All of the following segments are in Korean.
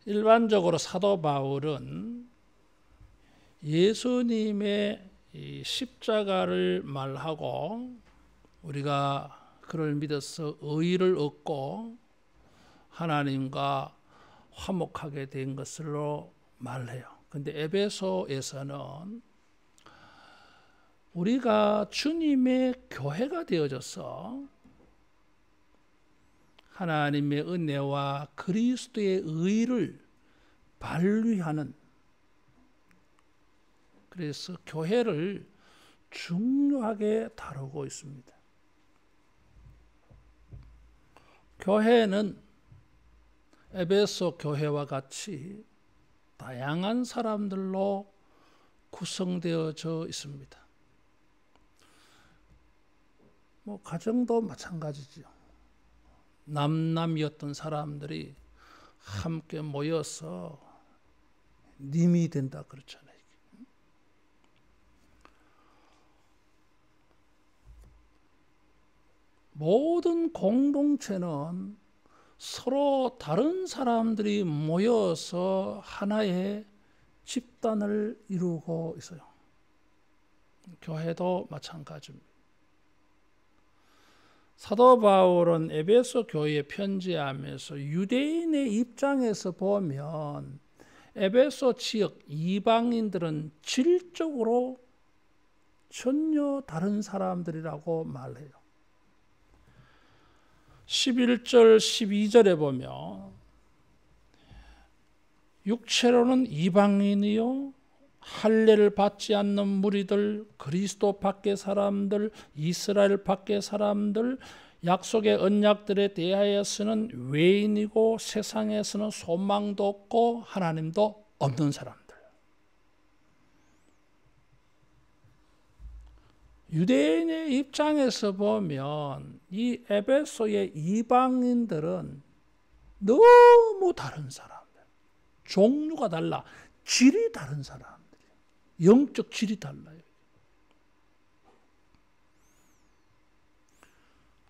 일반적으로 사도 바울은 예수님의 이 십자가를 말하고 우리가 그를 믿어서 의를 얻고 하나님과 화목하게 된 것으로 말해요. 근데 에베소에서는 우리가 주님의 교회가 되어져서 하나님의 은혜와 그리스도의 의를 발휘하는, 그래서 교회를 중요하게 다루고 있습니다. 교회는 에베소 교회와 같이 다양한 사람들로 구성되어져 있습니다. 가정도 마찬가지죠. 남남이었던 사람들이 함께 모여서 님이 된다 그렇잖아요. 모든 공동체는 서로 다른 사람들이 모여서 하나의 집단을 이루고 있어요. 교회도 마찬가지입니다. 사도 바울은 에베소 교회에 편지하면서 유대인의 입장에서 보면 에베소 지역 이방인들은 질적으로 전혀 다른 사람들이라고 말해요. 11절 12절에 보면 육체로는 이방인이요 할례를 받지 않는 무리들, 그리스도 밖의 사람들, 이스라엘 밖의 사람들, 약속의 언약들에 대하여서는 외인이고 세상에서는 소망도 없고 하나님도 없는 사람들. 유대인의 입장에서 보면 이 에베소의 이방인들은 너무 다른 사람들, 종류가 달라, 질이 다른 사람. 영적 질이 달라요.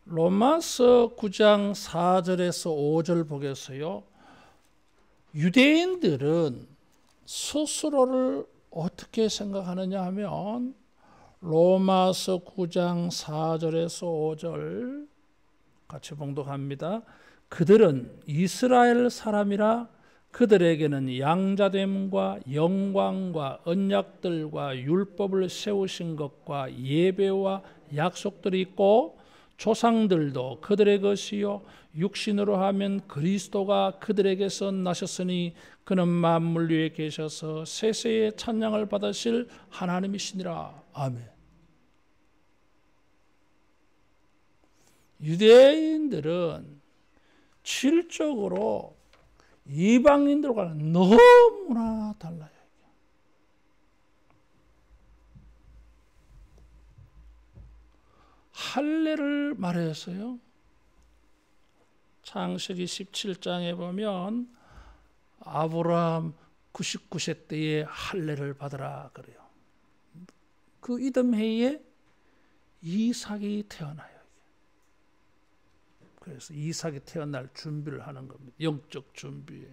로마서 9장 4절에서 5절 보겠어요. 유대인들은 스스로를 어떻게 생각하느냐 하면 로마서 9장 4절에서 5절 같이 봉독합니다. 그들은 이스라엘 사람이라 그들에게는 양자됨과 영광과 언약들과 율법을 세우신 것과 예배와 약속들이 있고 조상들도 그들의 것이요 육신으로 하면 그리스도가 그들에게서 나셨으니 그는 만물 위에 계셔서 세세의 찬양을 받으실 하나님이시니라. 아멘. 유대인들은 질적으로 이방인들과는 너무나 달라요. 할례를 말했어요. 창세기 17장에 보면 아브라함 99세 때에 할례를 받으라 그래요. 그 이듬해에 이삭이 태어나요. 그래서 이삭이 태어날 준비를 하는 겁니다. 영적 준비예요.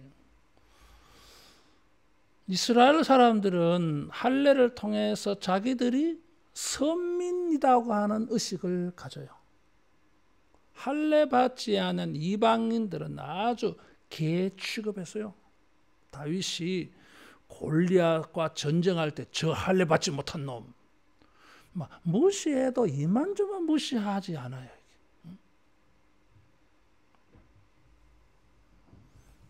이스라엘 사람들은 할례를 통해서 자기들이 선민이라고 하는 의식을 가져요. 할례 받지 않은 이방인들은 아주 개 취급했어요. 다윗이 골리앗과 전쟁할 때 저 할례 받지 못한 놈, 무시해도 이만저만 무시하지 않아요.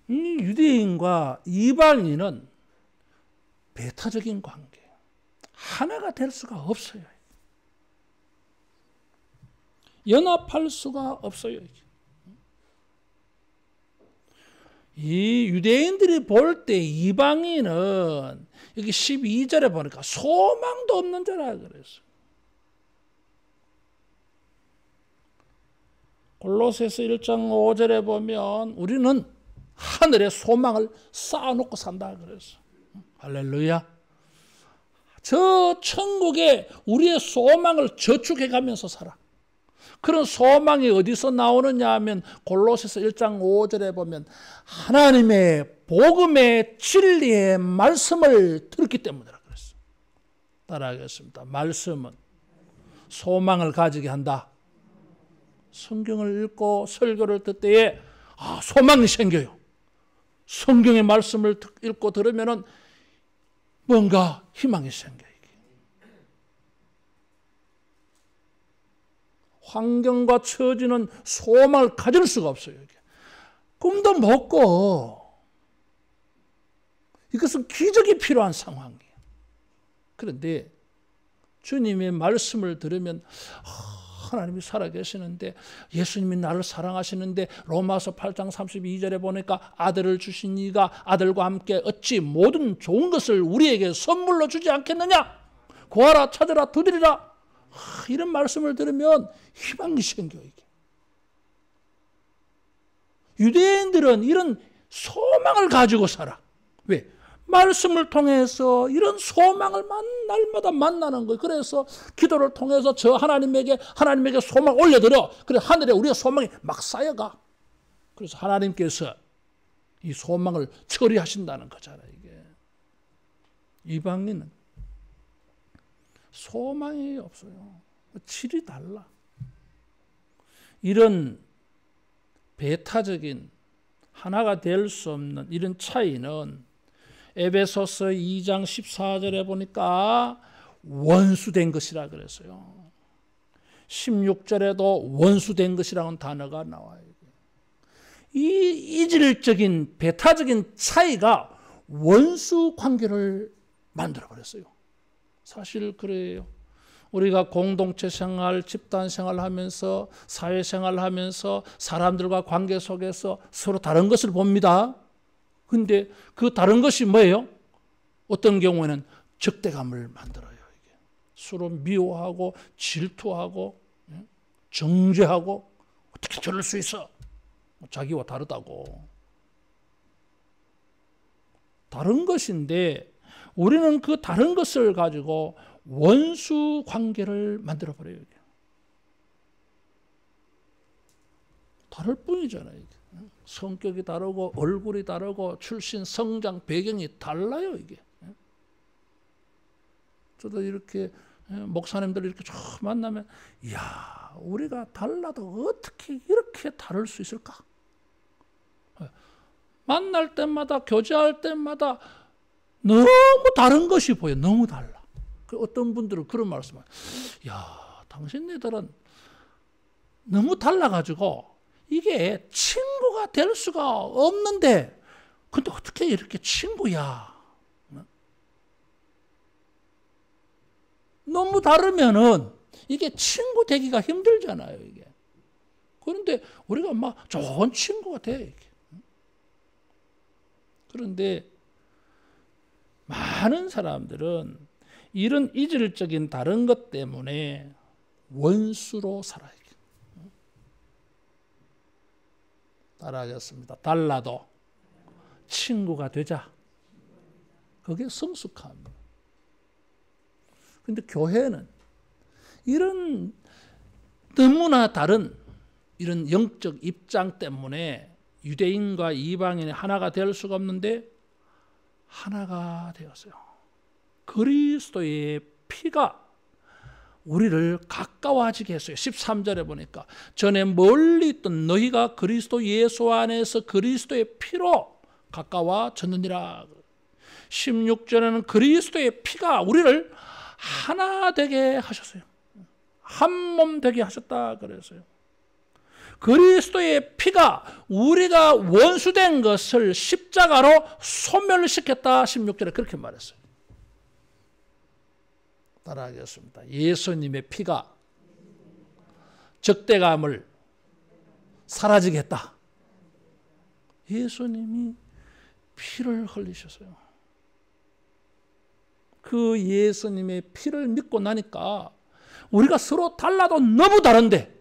이 유대인과 이방인은 배타적인 관계, 하나가 될 수가 없어요. 연합할 수가 없어요. 이 유대인들이 볼 때 이방인은 여기 12절에 보니까 소망도 없는 자라 그랬어요. 골로새서 1장 5절에 보면 우리는 하늘의 소망을 쌓아놓고 산다 그랬어. 할렐루야. 저 천국에 우리의 소망을 저축해 가면서 살아. 그런 소망이 어디서 나오느냐 하면 골로새서 1장 5절에 보면 하나님의 복음의 진리의 말씀을 들었기 때문이라 그랬어요. 따라하겠습니다. 말씀은 소망을 가지게 한다. 성경을 읽고 설교를 듣을 때에 소망이 생겨요. 성경의 말씀을 읽고 들으면은 뭔가 희망이 생겨요. 환경과 처지는 소망을 가질 수가 없어요. 꿈도 못 꿔. 이것은 기적이 필요한 상황이에요. 그런데 주님의 말씀을 들으면 하나님이 살아계시는데, 예수님이 나를 사랑하시는데, 로마서 8장 32절에 보니까 아들을 주신 이가 아들과 함께 어찌 모든 좋은 것을 우리에게 선물로 주지 않겠느냐. 구하라 찾으라 두드리라. 이런 말씀을 들으면 희망이 생겨요. 이게. 유대인들은 이런 소망을 가지고 살아. 왜? 말씀을 통해서 이런 소망을 날마다 만나는 거예요. 그래서 기도를 통해서 저 하나님에게 소망 올려드려. 그래 하늘에 우리의 소망이 막 쌓여가. 그래서 하나님께서 이 소망을 처리하신다는 거잖아요. 이게. 이방인은 소망이 없어요. 질이 달라. 이런 배타적인 하나가 될 수 없는 이런 차이는 에베소서 2장 14절에 보니까 원수된 것이라 그랬어요. 16절에도 원수된 것이라는 단어가 나와요. 이 이질적인 배타적인 차이가 원수 관계를 만들어 버렸어요. 사실 그래요. 우리가 공동체 생활, 집단 생활하면서 사회생활하면서 사람들과 관계 속에서 서로 다른 것을 봅니다. 근데 그 다른 것이 뭐예요? 어떤 경우에는 적대감을 만들어요. 이게. 서로 미워하고 질투하고 정죄하고 어떻게 저럴 수 있어? 자기와 다르다고. 다른 것인데 우리는 그 다른 것을 가지고 원수 관계를 만들어 버려요. 다를 뿐이잖아요. 이게. 성격이 다르고 얼굴이 다르고 출신, 성장, 배경이 달라요. 이게. 저도 이렇게 목사님들 이렇게 쭉 만나면, 이야, 우리가 달라도 어떻게 이렇게 다를 수 있을까? 만날 때마다, 교제할 때마다 너무 다른 것이 보여. 너무 달라. 어떤 분들은 그런 말씀을, 야, 당신네들은 너무 달라가지고 이게 친구가 될 수가 없는데, 근데 어떻게 이렇게 친구야? 너무 다르면은 이게 친구 되기가 힘들잖아요, 이게. 그런데 우리가 막 좋은 친구가 돼, 이게. 그런데 많은 사람들은 이런 이질적인 다른 것 때문에 원수로 살아요. 따라하겠습니다. 달라도 친구가 되자. 그게 성숙함입니다. 그런데 교회는 이런 너무나 다른 이런 영적 입장 때문에 유대인과 이방인이 하나가 될 수가 없는데 하나가 되었어요. 그리스도의 피가 우리를 가까워지게 했어요. 13절에 보니까 전에 멀리 있던 너희가 그리스도 예수 안에서 그리스도의 피로 가까워졌느니라. 16절에는 그리스도의 피가 우리를 하나 되게 하셨어요. 한 몸 되게 하셨다 그랬어요. 그리스도의 피가 우리가 원수된 것을 십자가로 소멸시켰다. 16절에 그렇게 말했어요. 따라하겠습니다. 예수님의 피가 적대감을 사라지게 했다. 예수님이 피를 흘리셨어요. 그 예수님의 피를 믿고 나니까 우리가 서로 달라도 너무 다른데,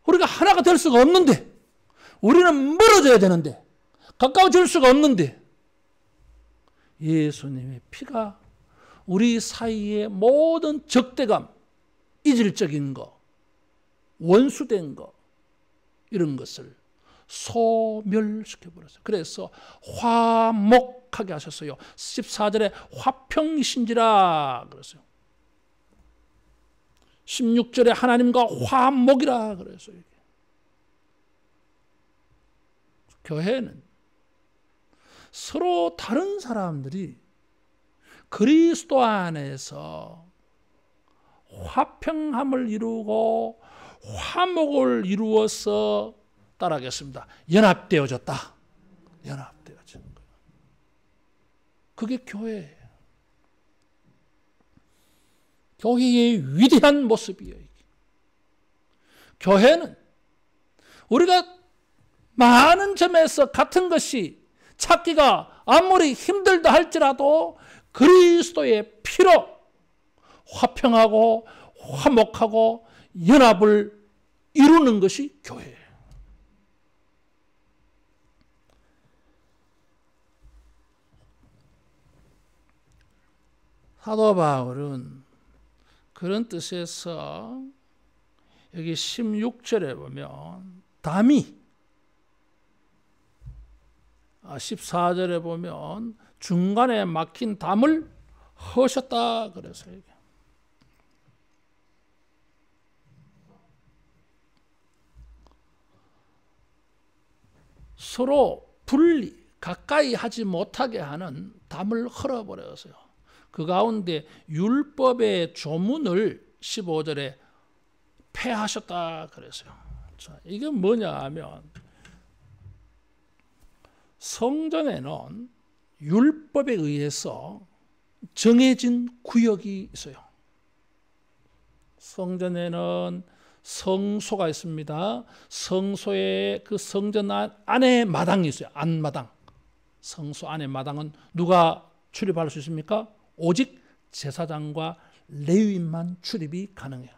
우리가 하나가 될 수가 없는데, 우리는 멀어져야 되는데, 가까워질 수가 없는데, 예수님의 피가 우리 사이의 모든 적대감, 이질적인 거, 원수된 거 이런 것을 소멸시켜버렸어요. 그래서 화목하게 하셨어요. 14절에 화평이신지라 그랬어요. 16절에 하나님과 화목이라 그랬어요. 교회는 서로 다른 사람들이 그리스도 안에서 화평함을 이루고 화목을 이루어서 따라하겠습니다. 연합되어졌다. 연합되어진 거예요. 그게 교회예요. 교회의 위대한 모습이에요. 교회는 우리가 많은 점에서 같은 것이 찾기가 아무리 힘들다 할지라도 그리스도의 피로 화평하고 화목하고 연합을 이루는 것이 교회예요. 사도 바울은 그런 뜻에서 여기 16절에 보면 담이 14절에 보면 중간에 막힌 담을 허셨다 그래서요. 서로 분리 가까이 하지 못하게 하는 담을 헐어버렸어요. 그 가운데 율법의 조문을 15절에 폐하셨다 그랬어요. 자, 이게 뭐냐 하면 성전에는 율법에 의해서 정해진 구역이 있어요. 성전에는 성소가 있습니다. 성소에 그 성전 안에 마당이 있어요. 안마당. 성소 안에 마당은 누가 출입할 수 있습니까? 오직 제사장과 레위인만 출입이 가능해요.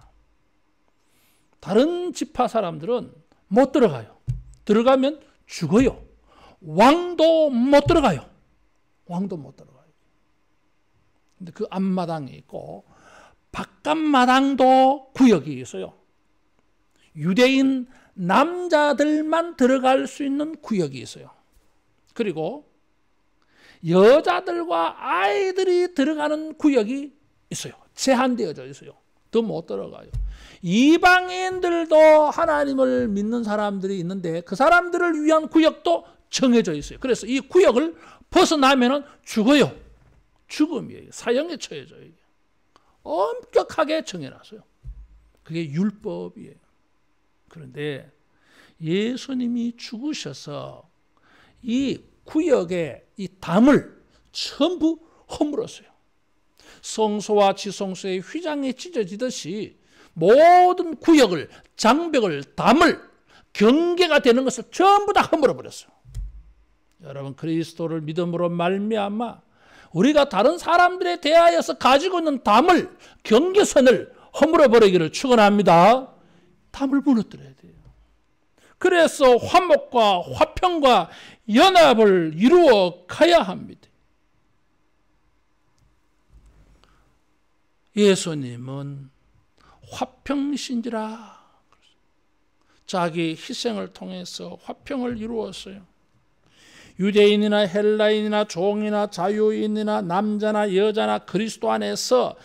다른 지파 사람들은 못 들어가요. 들어가면 죽어요. 왕도 못 들어가요. 왕도 못 들어가요. 근데 그 앞마당이 있고 바깥마당도 구역이 있어요. 유대인 남자들만 들어갈 수 있는 구역이 있어요. 그리고 여자들과 아이들이 들어가는 구역이 있어요. 제한되어져 있어요. 더 못 들어가요. 이방인들도 하나님을 믿는 사람들이 있는데 그 사람들을 위한 구역도 정해져 있어요. 그래서 이 구역을 벗어나면 죽어요. 죽음이에요. 사형에 처해져요. 엄격하게 정해놨어요. 그게 율법이에요. 그런데 예수님이 죽으셔서 이 구역의 이 담을 전부 허물었어요. 성소와 지성소의 휘장이 찢어지듯이 모든 구역을, 장벽을, 담을, 경계가 되는 것을 전부 다 허물어버렸어요. 여러분, 그리스도를 믿음으로 말미암아 우리가 다른 사람들에 대하여서 가지고 있는 담을, 경계선을 허물어버리기를 축원합니다. 담을 무너뜨려야 돼요. 그래서 화목과 화평과 연합을 이루어 가야 합니다. 예수님은 화평이신지라 자기 희생을 통해서 화평을 이루었어요. 유대인이나 헬라인이나 종이나 자유인이나 남자나 여자나 그리스도 안에서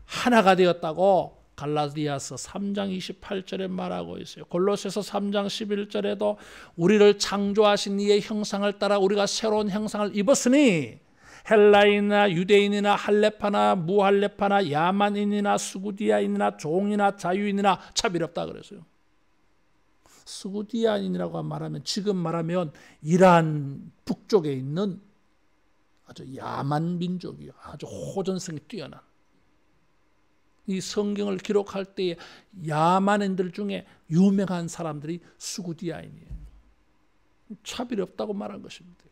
하나가 되었다고 갈라디아서 3장 28절에 말하고 있어요. 골로새서 3장 11절에도 우리를 창조하신 이의 형상을 따라 우리가 새로운 형상을 입었으니 헬라인이나 유대인이나 할레파나 무할레파나 야만인이나 수구디아인이나 종이나 자유인이나 차별 없다 그랬어요. 수구디아인이라고 말하면 지금 말하면 이란 북쪽에 있는 아주 야만 민족이요. 아주 호전성이 뛰어난. 이 성경을 기록할 때에 야만인들 중에 유명한 사람들이 수구디아인이에요. 차별이 없다고 말한 것입니다.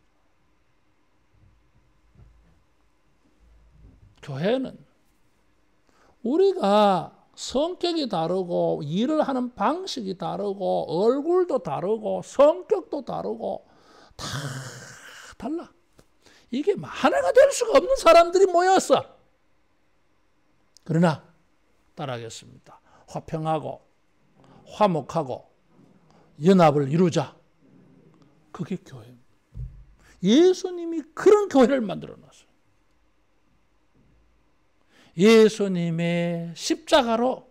교회는 우리가 성격이 다르고 일을 하는 방식이 다르고 얼굴도 다르고 성격도 다르고 다 달라. 이게 하나가 될 수가 없는 사람들이 모였어. 그러나 따라하겠습니다. 화평하고 화목하고 연합을 이루자. 그게 교회입니다. 예수님이 그런 교회를 만들어 놨어요. 예수님의 십자가로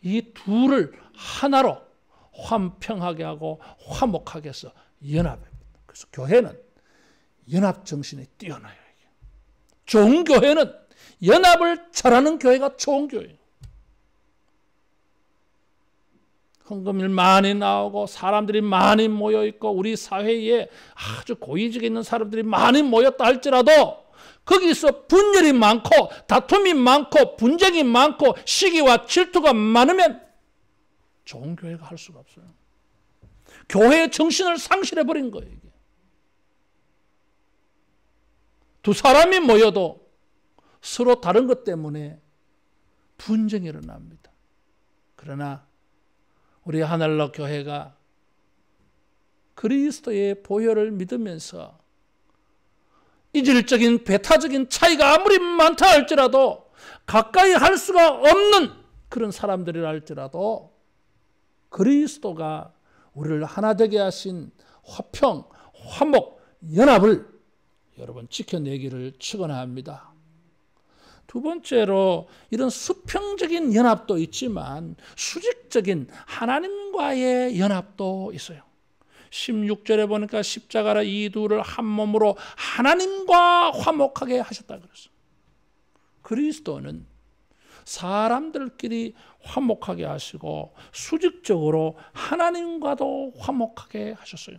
이 둘을 하나로 화평하게 하고 화목하게 해서 연합합니다. 그래서 교회는 연합 정신이 뛰어나요. 좋은 교회는 연합을 잘하는 교회가 좋은 교회예요. 헌금일 많이 나오고 사람들이 많이 모여있고 우리 사회에 아주 고위직에 있는 사람들이 많이 모였다 할지라도 거기서 분열이 많고 다툼이 많고 분쟁이 많고 시기와 질투가 많으면 좋은 교회가 할 수가 없어요. 교회의 정신을 상실해버린 거예요. 이게. 두 사람이 모여도 서로 다른 것 때문에 분쟁이 일어납니다. 그러나 우리 하늘로 교회가 그리스도의 보혈을 믿으면서 이질적인 배타적인 차이가 아무리 많다 할지라도 가까이 할 수가 없는 그런 사람들이라 할지라도 그리스도가 우리를 하나 되게 하신 화평, 화목, 연합을 여러분 지켜내기를 축원합니다. 두 번째로 이런 수평적인 연합도 있지만 수직적인 하나님과의 연합도 있어요. 16절에 보니까 십자가라 이 둘을 한 몸으로 하나님과 화목하게 하셨다 그랬어요. 그리스도는 사람들끼리 화목하게 하시고 수직적으로 하나님과도 화목하게 하셨어요.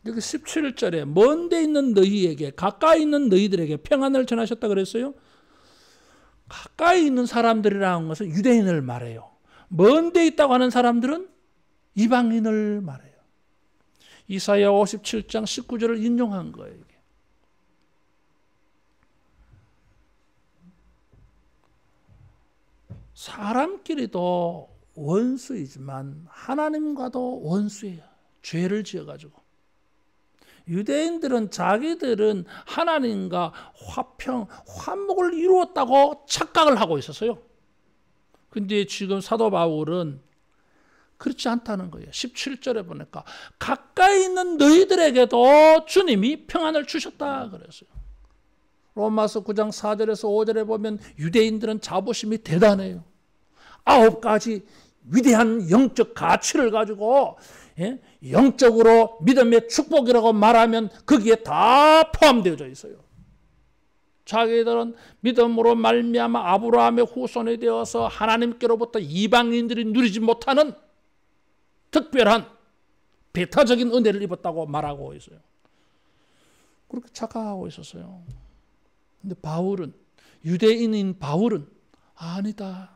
여기 17절에 먼 데 있는 너희에게 가까이 있는 너희들에게 평안을 전하셨다 그랬어요. 가까이 있는 사람들이라는 것은 유대인을 말해요. 먼 데 있다고 하는 사람들은 이방인을 말해요. 이사야 57장 19절을 인용한 거예요. 이게. 사람끼리도 원수이지만 하나님과도 원수예요. 죄를 지어가지고. 유대인들은 자기들은 하나님과 화평, 화목을 이루었다고 착각을 하고 있었어요. 근데 지금 사도 바울은 그렇지 않다는 거예요. 17절에 보니까 가까이 있는 너희들에게도 주님이 평안을 주셨다 그랬어요. 로마서 9장 4절에서 5절에 보면 유대인들은 자부심이 대단해요. 9가지 위대한 영적 가치를 가지고 영적으로 믿음의 축복이라고 말하면 거기에 다 포함되어져 있어요. 자기들은 믿음으로 말미암아 아브라함의 후손이 되어서 하나님께로부터 이방인들이 누리지 못하는 특별한 배타적인 은혜를 입었다고 말하고 있어요. 그렇게 착각하고 있었어요. 근데 바울은, 유대인인 바울은 아니다.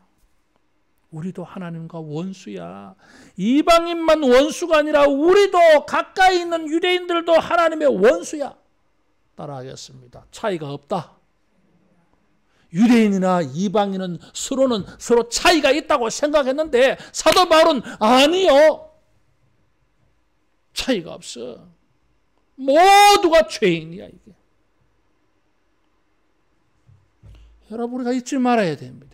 우리도 하나님과 원수야. 이방인만 원수가 아니라 우리도 가까이 있는 유대인들도 하나님의 원수야. 따라하겠습니다. 차이가 없다. 유대인이나 이방인은 서로 차이가 있다고 생각했는데 사도 바울은 아니요. 차이가 없어. 모두가 죄인이야 이게. 여러분 우리가 잊지 말아야 됩니다.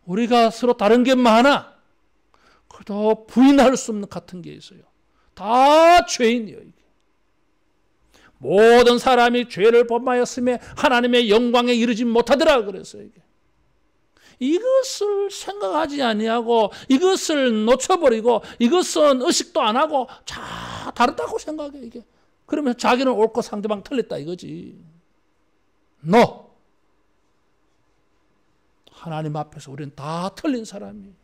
우리가 서로 다른 게 많아. 그래도 부인할 수 없는 같은 게 있어요. 다 죄인이에요. 이게. 모든 사람이 죄를 범하였음에 하나님의 영광에 이르지 못하더라 그랬어요. 이게. 이것을 생각하지 아니하고 이것을 놓쳐버리고 이것은 의식도 안 하고 다 다르다고 생각해. 이게. 그러면 자기는 옳고 상대방 틀렸다 이거지. No. 하나님 앞에서 우리는 다 틀린 사람이에요.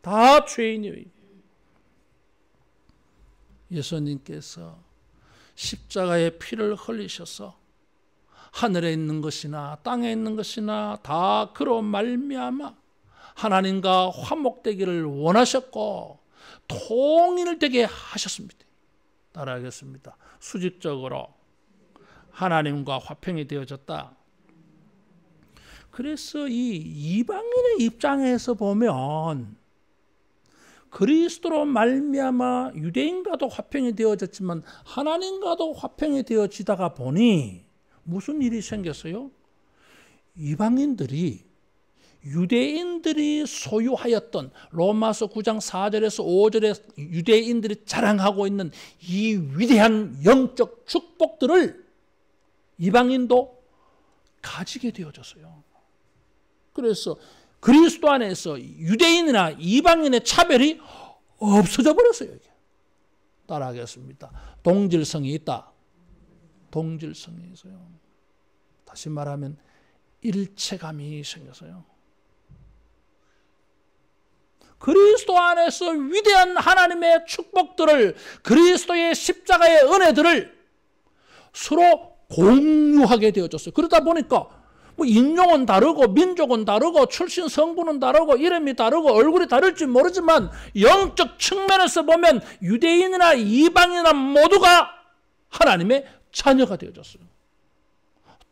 다 죄인이에요. 예수님께서 십자가의 피를 흘리셔서 하늘에 있는 것이나 땅에 있는 것이나 다 그로 말미암아 하나님과 화목되기를 원하셨고 통일되게 하셨습니다. 따라하겠습니다. 수직적으로 하나님과 화평이 되어졌다. 그래서 이 이방인의 입장에서 보면 그리스도로 말미암아 유대인과도 화평이 되어졌지만 하나님과도 화평이 되어지다가 보니 무슨 일이 생겼어요? 이방인들이 유대인들이 소유하였던 로마서 9장 4절에서 5절에 유대인들이 자랑하고 있는 이 위대한 영적 축복들을 이방인도 가지게 되어졌어요. 그래서 그리스도 안에서 유대인이나 이방인의 차별이 없어져 버렸어요. 이게. 따라하겠습니다. 동질성이 있다. 동질성이 있어요. 다시 말하면 일체감이 생겼어요. 그리스도 안에서 위대한 하나님의 축복들을, 그리스도의 십자가의 은혜들을 서로 공유하게 되어졌어요. 그러다 보니까 뭐 인종은 다르고 민족은 다르고 출신 성분은 다르고 이름이 다르고 얼굴이 다를지 모르지만 영적 측면에서 보면 유대인이나 이방인이나 모두가 하나님의 자녀가 되어졌어요.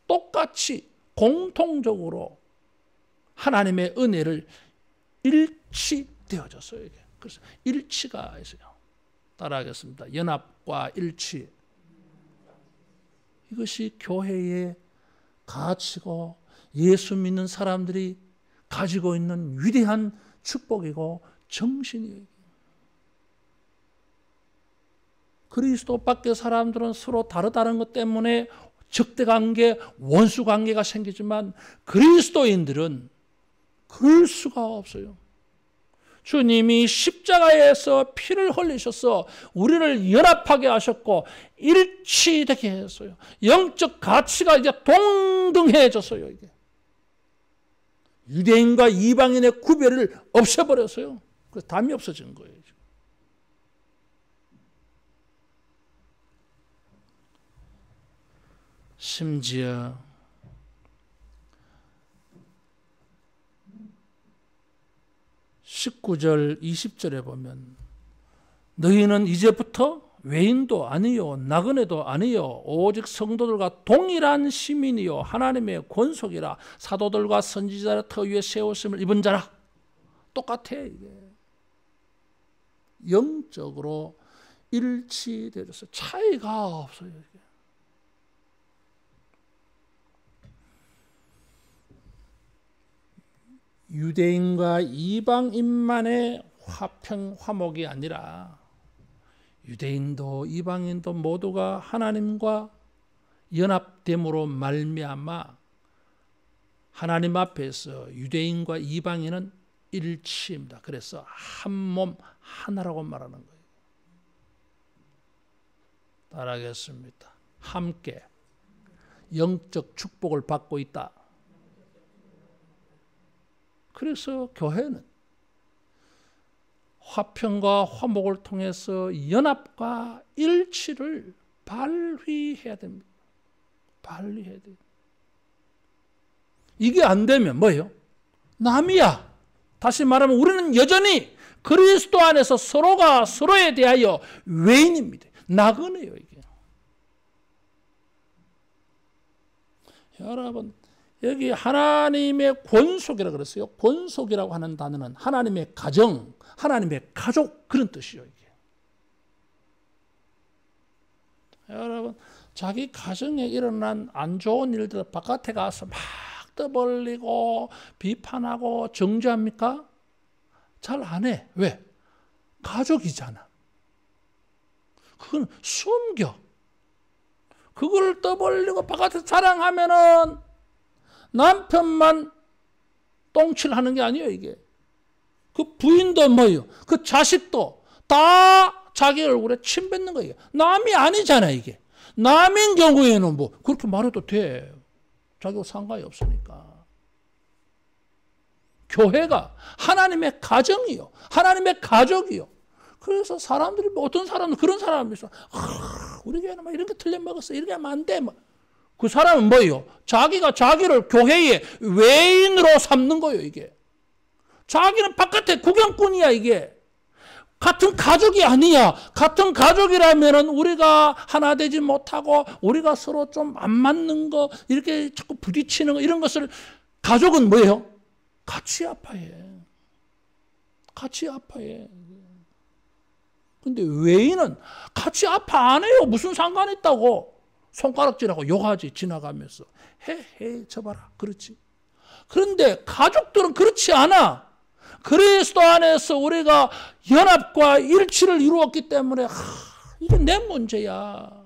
똑같이 공통적으로 하나님의 은혜를 일치되어졌어요. 그래서 일치가 있어요. 따라하겠습니다. 연합과 일치. 이것이 교회의 가치고 예수 믿는 사람들이 가지고 있는 위대한 축복이고 정신이에요. 그리스도 밖의 사람들은 서로 다르다는 것 때문에 적대관계, 원수관계가 생기지만 그리스도인들은 그럴 수가 없어요. 주님이 십자가에서 피를 흘리셔서 우리를 연합하게 하셨고 일치되게 했어요. 영적 가치가 이제 동등해졌어요. 이게. 유대인과 이방인의 구별을 없애버렸어요. 그래서 담이 없어진 거예요. 심지어 (19절) (20절에) 보면 너희는 이제부터 외인도 아니요 나그네도 아니요 오직 성도들과 동일한 시민이요 하나님의 권속이라 사도들과 선지자의 터 위에 세우심을 입은 자라. 똑같아. 이게 영적으로 일치되어서 차이가 없어요. 이게. 유대인과 이방인만의 화평 화목이 아니라 유대인도 이방인도 모두가 하나님과 연합됨으로 말미암아 하나님 앞에서 유대인과 이방인은 일치입니다. 그래서 한 몸 하나라고 말하는 거예요. 따라하겠습니다. 함께 영적 축복을 받고 있다. 그래서 교회는 화평과 화목을 통해서 연합과 일치를 발휘해야 됩니다. 발휘해야 돼요. 이게 안 되면 뭐예요? 남이야. 다시 말하면 우리는 여전히 그리스도 안에서 서로가 서로에 대하여 외인입니다. 나그네요, 이게. 여러분, 여기 하나님의 권속이라고 그랬어요. 권속이라고 하는 단어는 하나님의 가정, 하나님의 가족 그런 뜻이에요. 이게. 여러분, 자기 가정에 일어난 안 좋은 일들 바깥에 가서 막 떠벌리고 비판하고 정죄합니까? 잘 안 해. 왜? 가족이잖아. 그건 숨겨. 그걸 떠벌리고 바깥에서 자랑하면은 남편만 똥칠하는 게 아니에요, 이게. 그 부인도 뭐예요? 그 자식도 다 자기 얼굴에 침 뱉는 거예요. 남이 아니잖아, 이게. 남인 경우에는 뭐 그렇게 말해도 돼. 자기가 상관이 없으니까. 교회가 하나님의 가정이요. 하나님의 가족이요. 그래서 사람들이 뭐 어떤 사람은 그런 사람이 있어. 우리 교회는 막 이런 게 틀려먹었어. 이렇게 하면 안 돼. 그 사람은 뭐예요? 자기가 자기를 교회의 외인으로 삼는 거예요, 이게. 자기는 바깥에 구경꾼이야, 이게. 같은 가족이 아니야. 같은 가족이라면은 우리가 하나 되지 못하고 우리가 서로 좀 안 맞는 거, 이렇게 자꾸 부딪히는 거, 이런 것을 가족은 뭐예요? 같이 아파해. 같이 아파해. 근데 외인은 같이 아파 안 해요. 무슨 상관이 있다고. 손가락질하고 욕하지, 지나가면서. 헤헤, 저 봐라. 그렇지. 그런데 가족들은 그렇지 않아. 그리스도 안에서 우리가 연합과 일치를 이루었기 때문에 이게 내 문제야.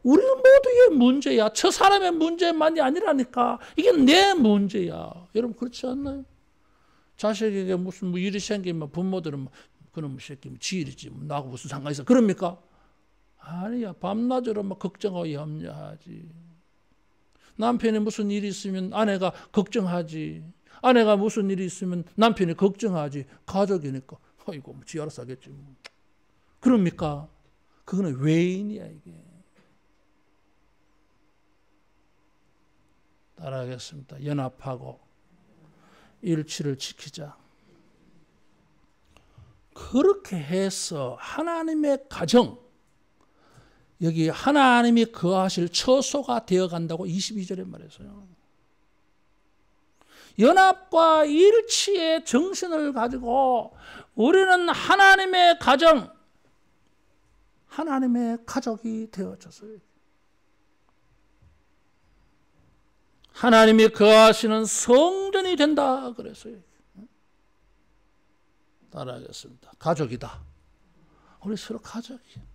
우리 모두의 문제야. 저 사람의 문제만이 아니라니까. 이게 내 문제야. 여러분 그렇지 않나요? 자식에게 무슨 뭐 일이 생기면 부모들은 그놈 새끼 지일이지 나하고 무슨 상관이 있어. 그럽니까? 아니야. 밤낮으로 막 걱정하고 염려하지. 남편이 무슨 일이 있으면 아내가 걱정하지. 아내가 무슨 일이 있으면 남편이 걱정하지. 가족이니까 아이고 지 알아서 하겠지. 뭐. 그럽니까? 그거는 외인이야 이게. 따라하겠습니다. 연합하고 일치를 지키자. 그렇게 해서 하나님의 가정, 여기 하나님이 거하실 처소가 되어간다고 22절에 말했어요. 연합과 일치의 정신을 가지고 우리는 하나님의 가정, 하나님의 가족이 되어졌어요. 하나님이 거하시는 성전이 된다 그랬어요. 따라하겠습니다. 가족이다. 우리 서로 가족이에요.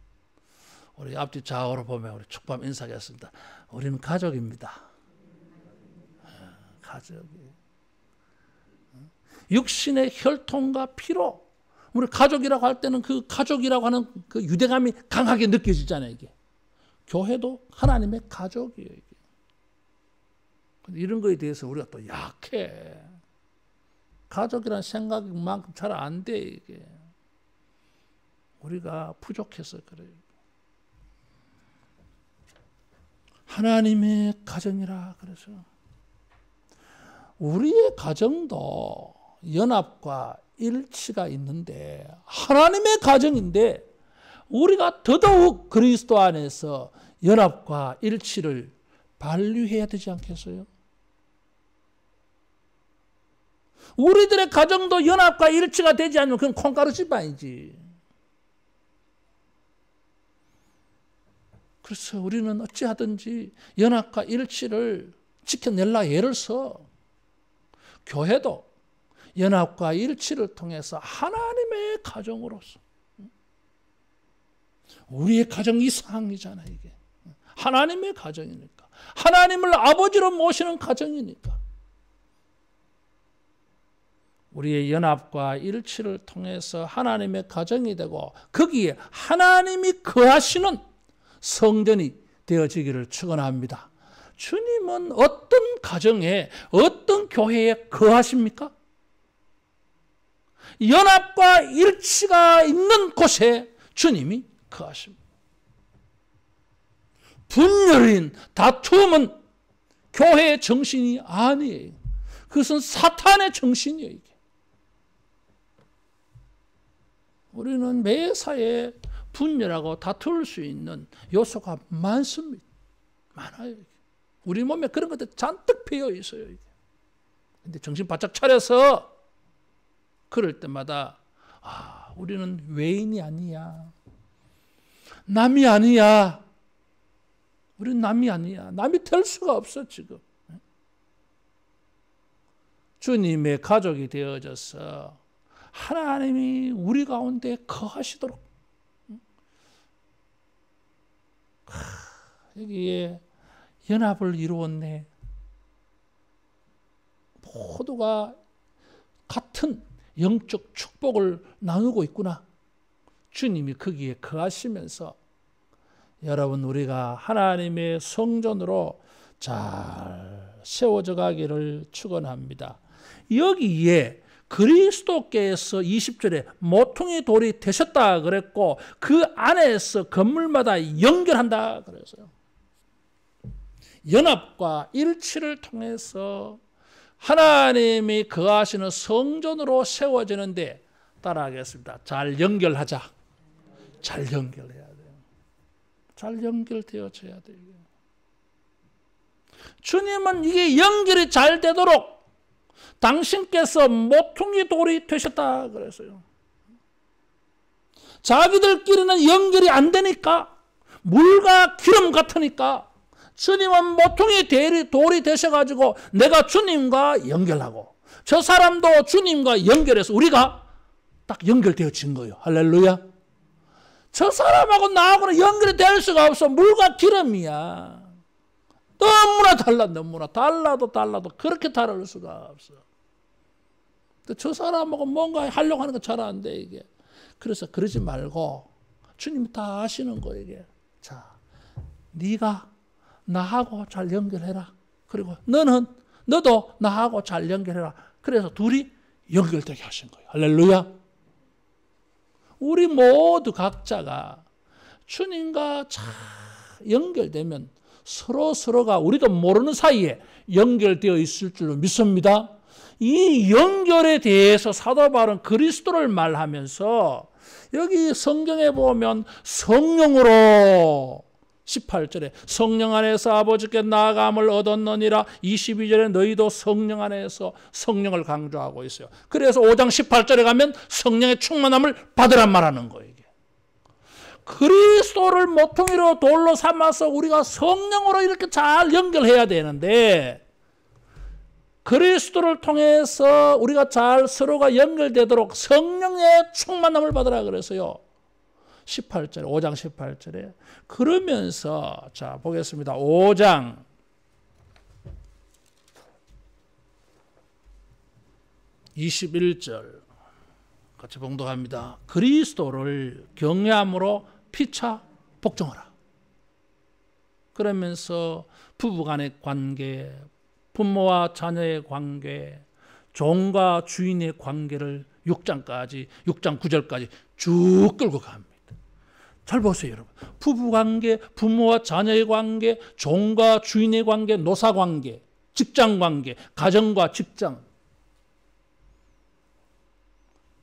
우리 앞뒤 좌우로 보면 우리 축복 인사하겠습니다. 우리는 가족입니다. 가족이에요. 육신의 혈통과 피로 우리 가족이라고 할 때는 그 가족이라고 하는 그 유대감이 강하게 느껴지잖아요. 이게 교회도 하나님의 가족이에요. 이게. 이런 거에 대해서 우리가 또 약해. 가족이라는 생각만큼 잘 안 돼 이게. 우리가 부족해서 그래요. 하나님의 가정이라 그래서 우리의 가정도 연합과 일치가 있는데 하나님의 가정인데 우리가 더더욱 그리스도 안에서 연합과 일치를 발휘해야 되지 않겠어요? 우리들의 가정도 연합과 일치가 되지 않으면 그건 콩가루 집안이지. 그래서 우리는 어찌하든지 연합과 일치를 지켜내려 애를 써. 교회도 연합과 일치를 통해서 하나님의 가정으로서 우리의 가정 이상이잖아 이게. 하나님의 가정이니까. 하나님을 아버지로 모시는 가정이니까. 우리의 연합과 일치를 통해서 하나님의 가정이 되고 거기에 하나님이 거하시는 성전이 되어지기를 축원합니다. 주님은 어떤 가정에 어떤 교회에 거하십니까? 연합과 일치가 있는 곳에 주님이 거하십니다. 분열인 다툼은 교회의 정신이 아니에요. 그것은 사탄의 정신이에요. 이게. 우리는 매사에 분열하고 다툴 수 있는 요소가 많습니다. 많아요. 우리 몸에 그런 것들 잔뜩 배어 있어요. 그런데 정신 바짝 차려서 그럴 때마다 우리는 외인이 아니야. 남이 아니야. 우리는 남이 아니야. 남이 될 수가 없어 지금. 주님의 가족이 되어져서 하나님이 우리 가운데 거하시도록 여기에 연합을 이루었네. 모두가 같은 영적 축복을 나누고 있구나. 주님이 거기에 거하시면서 여러분 우리가 하나님의 성전으로 잘 세워져 가기를 축원합니다. 여기에 그리스도께서 20절에 모퉁이 돌이 되셨다 그랬고 그 안에서 건물마다 연결한다 그랬어요. 연합과 일치를 통해서 하나님이 거하시는 성전으로 세워지는데 따라하겠습니다. 잘 연결하자. 잘 연결해야 돼요. 잘 연결되어져야 돼요. 주님은 이게 연결이 잘 되도록 당신께서 모퉁이 돌이 되셨다 그랬어요. 자기들끼리는 연결이 안 되니까 물과 기름 같으니까 주님은 모퉁이 돌이 되셔가지고 내가 주님과 연결하고 저 사람도 주님과 연결해서 우리가 딱 연결되어진 거예요. 할렐루야. 저 사람하고 나하고는 연결이 될 수가 없어. 물과 기름이야. 너무나 달라. 너무나 달라도 그렇게 다를 수가 없어. 저 사람하고 뭔가 하려고 하는 거 잘 안 돼 이게. 그래서 그러지 말고 주님이 다 아시는 거예요 이게. 자, 네가 나하고 잘 연결해라. 그리고 너도 나하고 잘 연결해라. 그래서 둘이 연결되게 하신 거예요. 할렐루야. 우리 모두 각자가 주님과 잘 연결되면 서로가 우리도 모르는 사이에 연결되어 있을 줄로 믿습니다. 이 연결에 대해서 사도 바울은 그리스도를 말하면서 여기 성경에 보면 성령으로 18절에 성령 안에서 아버지께 나아감을 얻었느니라. 22절에 너희도 성령 안에서 성령을 강조하고 있어요. 그래서 5장 18절에 가면 성령의 충만함을 받으란 말하는 거예요. 이게. 그리스도를 모퉁이로 돌로 삼아서 우리가 성령으로 이렇게 잘 연결해야 되는데 그리스도를 통해서 우리가 잘 서로가 연결되도록 성령의 충만함을 받으라 그래서요. 18절에 5장 18절에 그러면서 자 보겠습니다. 5장 21절 같이 봉독합니다. 그리스도를 경외함으로 피차 복종하라. 그러면서 부부간의 관계, 부모와 자녀의 관계, 종과 주인의 관계를 6장 9절까지 쭉 끌고 갑니다. 잘 보세요, 여러분. 부부관계, 부모와 자녀의 관계, 종과 주인의 관계, 노사관계, 직장관계, 가정과 직장.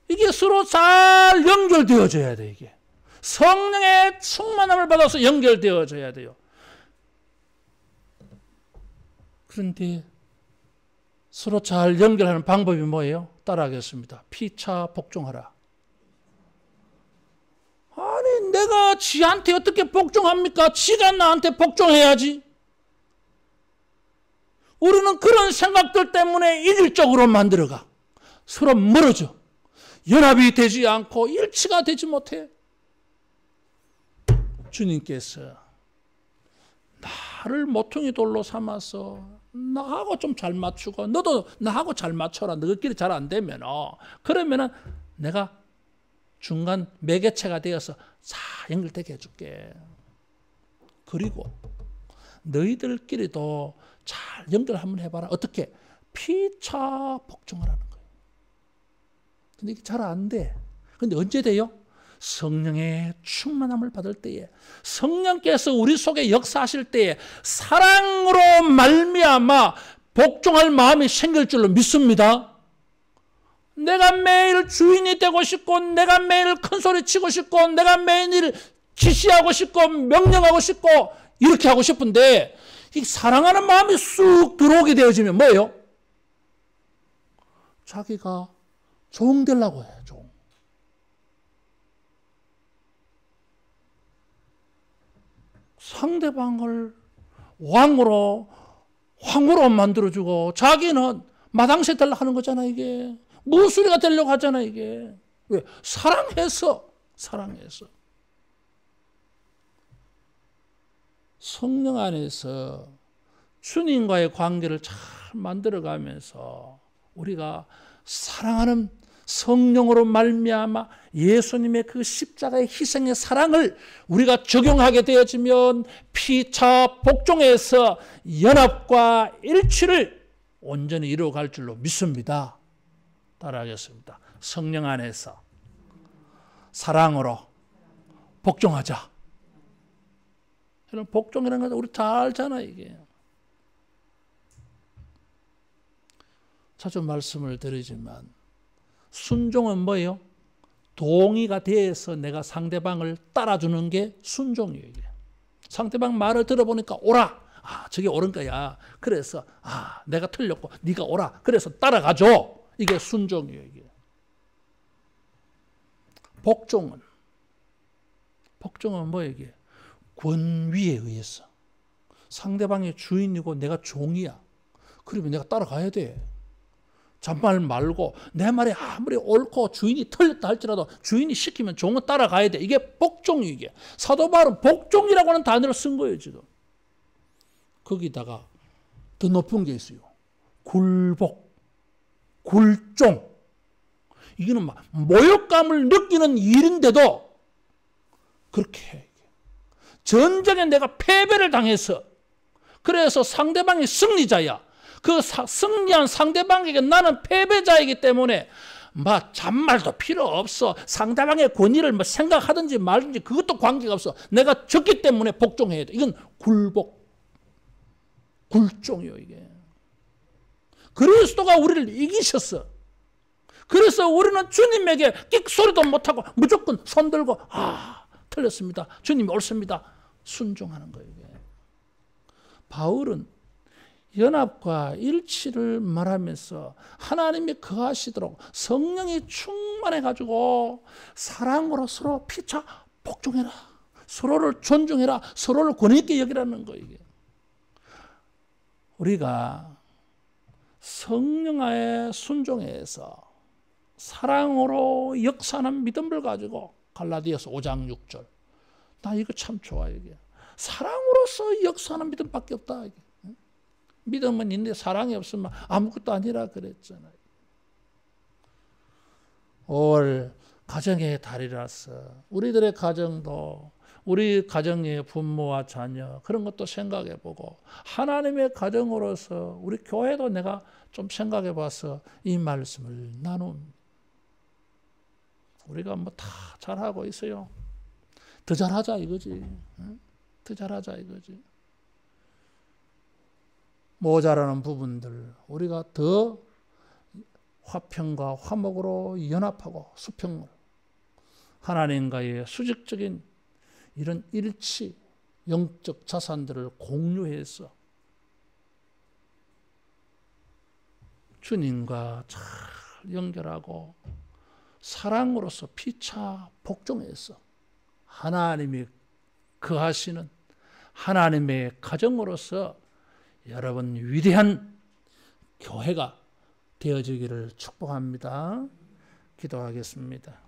이게 서로 잘 연결되어져야 돼, 이게. 성령의 충만함을 받아서 연결되어져야 돼요. 그런데 서로 잘 연결하는 방법이 뭐예요? 따라하겠습니다. 피차 복종하라. 아니 내가 지한테 어떻게 복종합니까? 지가 나한테 복종해야지. 우리는 그런 생각들 때문에 일률적으로 만들어가. 서로 멀어져. 연합이 되지 않고 일치가 되지 못해. 주님께서 나를 모퉁이 돌로 삼아서 나하고 좀 잘 맞추고 너도 나하고 잘 맞춰라. 너희끼리 잘 안 되면 그러면은 내가 중간 매개체가 되어서 잘 연결되게 해줄게. 그리고 너희들끼리도 잘 연결 한번 해봐라. 어떻게? 피차 복종하라는 거예요. 근데 이게 잘 안 돼. 근데 언제 돼요? 성령의 충만함을 받을 때에, 성령께서 우리 속에 역사하실 때에 사랑으로 말미암아 복종할 마음이 생길 줄로 믿습니다. 내가 매일 주인이 되고 싶고 내가 매일 큰 소리 치고 싶고 내가 매일 지시하고 싶고 명령하고 싶고 이렇게 하고 싶은데 이 사랑하는 마음이 쑥 들어오게 되어지면 뭐예요? 자기가 종 되려고 해요. 종. 상대방을 왕으로 만들어주고 자기는 마당새 되려고 하는 거잖아 이게. 무수리가 되려고 하잖아 이게. 왜? 사랑해서. 성령 안에서 주님과의 관계를 잘 만들어가면서 우리가 사랑하는 성령으로 말미암아 예수님의 그 십자가의 희생의 사랑을 우리가 적용하게 되어지면 피차 복종에서 연합과 일치를 온전히 이루어갈 줄로 믿습니다. 따라하겠습니다. 성령 안에서 사랑으로 복종하자. 이런 복종이라는 건 우리 다 알잖아 이게. 자주 말씀을 드리지만 순종은 뭐예요? 동의가 돼서 내가 상대방을 따라주는 게 순종이에요. 이게. 상대방 말을 들어보니까 오라. 아, 저게 옳은 거야. 그래서 내가 틀렸고 네가 오라. 그래서 따라가죠. 이게 순종이에요. 이게. 복종은 뭐예요? 이게? 권위에 의해서. 상대방의 주인이고 내가 종이야. 그러면 내가 따라가야 돼. 잔말 말고 내 말이 아무리 옳고 주인이 틀렸다 할지라도 주인이 시키면 종은 따라가야 돼. 이게 복종이 이게. 사도 바울은 복종이라고 하는 단어를 쓴 거예요. 지금. 거기다가 더 높은 게 있어요. 굴복, 굴종. 이거는 막 모욕감을 느끼는 일인데도 그렇게 해. 전쟁에 내가 패배를 당해서 그래서 상대방이 승리자야. 그 승리한 상대방에게 나는 패배자이기 때문에 막 잔말도 필요 없어. 상대방의 권위를 뭐 생각하든지 말든지 그것도 관계가 없어. 내가 졌기 때문에 복종해야 돼. 이건 굴복, 굴종이요 이게. 그리스도가 우리를 이기셨어. 그래서 우리는 주님에게 끽소리도 못하고 무조건 손들고 틀렸습니다. 주님이 옳습니다. 순종하는 거예요. 이게. 바울은 연합과 일치를 말하면서 하나님이 거하시도록 성령이 충만해가지고 사랑으로 서로 피차 복종해라. 서로를 존중해라. 서로를 권위 있게 여기라는 거예요. 이게. 우리가 성령의 순종에서 사랑으로 역사하는 믿음을 가지고 갈라디아서 5장 6절. 나 이거 참 좋아 이게. 사랑으로서 역사하는 믿음밖에 없다. 이게. 믿음은 있는데 사랑이 없으면 아무것도 아니라 그랬잖아요. 올 가정의 달이라서 우리들의 가정도 우리 가정의 부모와 자녀 그런 것도 생각해 보고 하나님의 가정으로서 우리 교회도 내가 좀 생각해 봐서 이 말씀을 나눕니다. 우리가 뭐 다 잘하고 있어요. 더 잘하자 이거지. 더 잘하자 이거지. 모자라는 부분들 우리가 더 화평과 화목으로 연합하고 수평으로 하나님과의 수직적인 이런 일치, 영적 자산들을 공유해서 주님과 잘 연결하고 사랑으로서 피차 복종해서 하나님이 거하시는 하나님의 가정으로서 여러분 위대한 교회가 되어지기를 축복합니다. 기도하겠습니다.